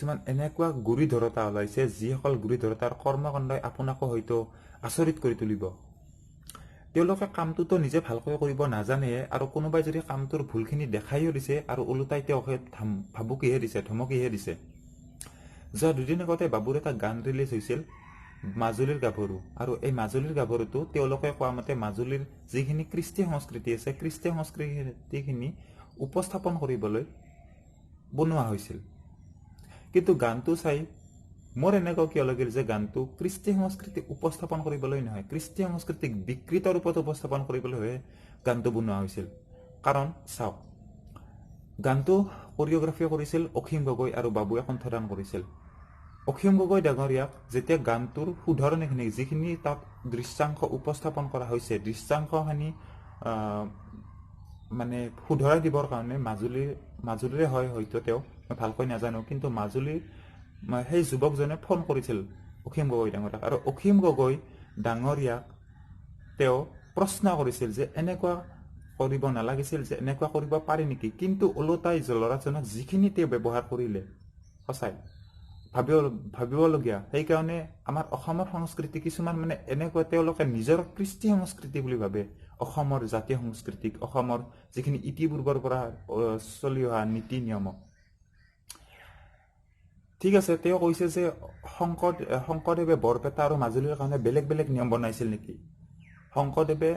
কিছুমান এনেকুৱা গুৰি ধৰতা ওলাইছে যিসকল গুৰি ধৰতাৰ কৰ্মকাণ্ডই আপোনাকো হয়তো আচৰিত কৰি তুলিব তেওঁলোকে কামটোতো নিজে ভালকৈ কৰিব নাজানে আৰু কোনোবাই যদি কামটোৰ ভুলখিনি দেখাইও দিছে আৰু ওলোটাই তেওঁকে ভাবুকিহে দিছে ধমকিহে দিছে যোৱা দুদিন আগতে বাবুৰ এটা গান ৰিলিজ হৈছিল মাজুলীৰ গাভৰু আৰু এই মাজুলীৰ গাভৰুটো তেওঁলোকে কোৱা মতে মাজুলীৰ যিখিনি কৃষ্টি সংস্কৃতি আছে কৃষ্টি সংস্কৃতিখিনি উপস্থাপন কৰিবলৈ বনোৱা হৈছিল কিন্তু গানটো চাই মোৰ এনেকুৱা কিয় লাগিল যে গানটো কৃষ্টি সংস্কৃতি উপস্থাপন কৰিবলৈ নহয় কৃষ্টি সংস্কৃতিক বিকৃত ৰূপত উপস্থাপন কৰিবলৈ গানটো বনোৱা হৈছিল কাৰণ চাওক গানটো কোৰিঅগ্ৰাফি কৰিছিল অসীম গগৈ আৰু বাবুৱে কণ্ঠদান কৰিছিল অসীম গগৈ ডাঙৰীয়াক যেতিয়া গানটোৰ শুধৰণিখিনি যিখিনি তাত দৃশ্যাংশ উপস্থাপন কৰা হৈছে দৃশ্যাংশখিনি মানে শুধৰাই দিবৰ কাৰণে মাজুলীৰে হয় হয়তো তেওঁ মই ভালকৈ নাজানো কিন্তু মাজুলীৰ সেই যুৱকজনে ফোন কৰিছিল অসীম গগৈ ডাঙৰীয়াক আৰু অসীম গগৈ ডাঙৰীয়াক তেওঁ প্ৰশ্ন কৰিছিল যে এনেকুৱা কৰিব নালাগিছিল যে এনেকুৱা কৰিব পাৰি নেকি কিন্তু ওলোটাই ল'ৰাজনক যিখিনি তেওঁ ব্যৱহাৰ কৰিলে সঁচাই ভাবিবলগীয়া সেইকাৰণে আমাৰ অসমৰ সংস্কৃতি কিছুমান মানে এনেকুৱা তেওঁলোকে নিজৰ কৃষ্টি সংস্কৃতি বুলি ভাবে অসমৰ জাতীয় সংস্কৃতিক অসমৰ যিখিনি ইতিপূৰ্বৰ পৰা চলি অহা নীতি নিয়মক ঠিক আছে তেওঁ কৈছে যে শংকৰদেৱে বৰপেটা আৰু মাজুলীৰ কাৰণে বেলেগ বেলেগ নিয়ম বনাইছিল নেকি শংকৰদেৱে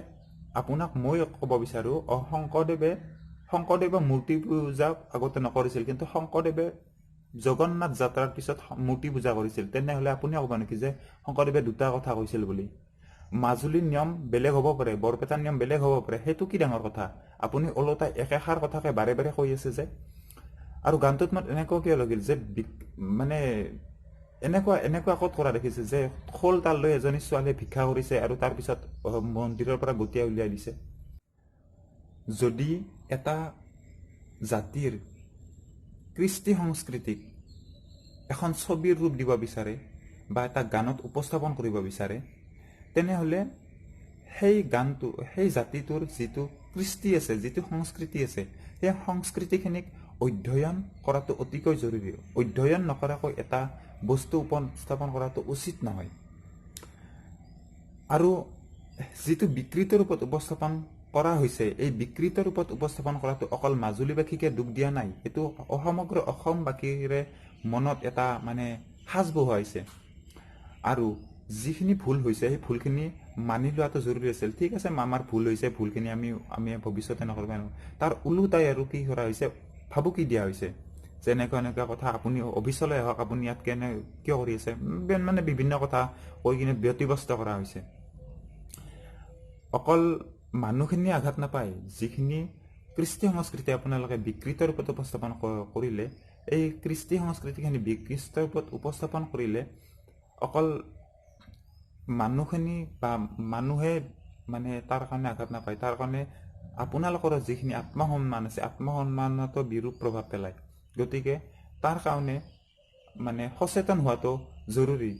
আপোনাক মই ক'ব বিচাৰো শংকৰদেৱে মূৰ্তি পূজা আগতে নকৰিছিল কিন্তু শংকৰদেৱে জগন্নাথ যাত্ৰাৰ পিছত মূৰ্তি পূজা কৰিছিল তেনেহলে আপুনি ক'ব নেকি যে শংকৰদেৱে দুটা কথা কৈছিল বুলি মাজুলীৰ নিয়ম বেলেগ হ'ব পাৰে বৰপেটাৰ নিয়ম বেলেগ হ'ব পাৰে সেইটো কি ডাঙৰ কথা আপুনি ওলোটাই একেষাৰ কথাকে বাৰে বাৰে কৈ আছে যে আৰু গানটোত মই এনেকুৱা কিয় লাগিল যে মানে এনেকুৱা ক'ত কৰা দেখিছে যে খোল তাল লৈ এজনী ছোৱালীয়ে ভিক্ষা কৰিছে আৰু তাৰ পিছত মন্দিৰৰ পৰা গতিয়াই উলিয়াই দিছে যদি এটা জাতিৰ কৃষ্টি সংস্কৃতিক এখন ছবিৰ ৰূপ দিব বিচাৰে বা এটা গানত উপস্থাপন কৰিব বিচাৰে তেনেহলে সেই গানটো সেই জাতিটোৰ যিটো কৃষ্টি আছে যিটো সংস্কৃতি আছে সেই সংস্কৃতিখিনিক অধ্যয়ন কৰাটো অতিকৈ জৰুৰী অধ্যয়ন নকৰাকৈ এটা বস্তু উপস্থাপন কৰাটো উচিত নহয় আৰু যিটো বিকৃত ৰূপত উপস্থাপন কৰা হৈছে এই বিকৃত ৰূপত উপস্থাপন কৰাটো অকল মাজুলীবাসীকে দুখ দিয়া নাই এইটো সমগ্ৰ অসমবাসীৰে মনত এটা মানে সাজ বহুৱাইছে আৰু যিখিনি ভুল হৈছে সেই ভুলখিনি মানি লোৱাটো জৰুৰী আছিল ঠিক আছে আমাৰ ভুল হৈছে ভুলখিনি আমি ভৱিষ্যতে নকৰিব তাৰ ওলোটাই আৰু কি কৰা হৈছে ভাবুকি দিয়া হৈছে যে এনেকুৱা কথা আপুনি অফিচলৈ আহক আপুনি ইয়াত কিয় কৰি আছে মানে বিভিন্ন কথা কৈ কিনে ব্যতিব্যস্ত কৰা হৈছে অকল মানুহখিনি আঘাত নাপায় যিখিনি কৃষ্টি সংস্কৃতি আপোনালোকে বিকৃত ৰূপত উপস্থাপন কৰিলে এই কৃষ্টি সংস্কৃতিখিনি বিকৃত ৰূপত উপস্থাপন কৰিলে অকল মানুহখিনি বা মানুহে মানে তাৰ কাৰণে আঘাত নাপায় তাৰ কাৰণে আপোনালোকৰ যিখিনি আত্মসন্মান আছে আত্মসন্মানতো বিৰূপ প্ৰভাৱ পেলায় গতিকে তাৰ কাৰণে মানে সচেতন হোৱাটো জৰুৰী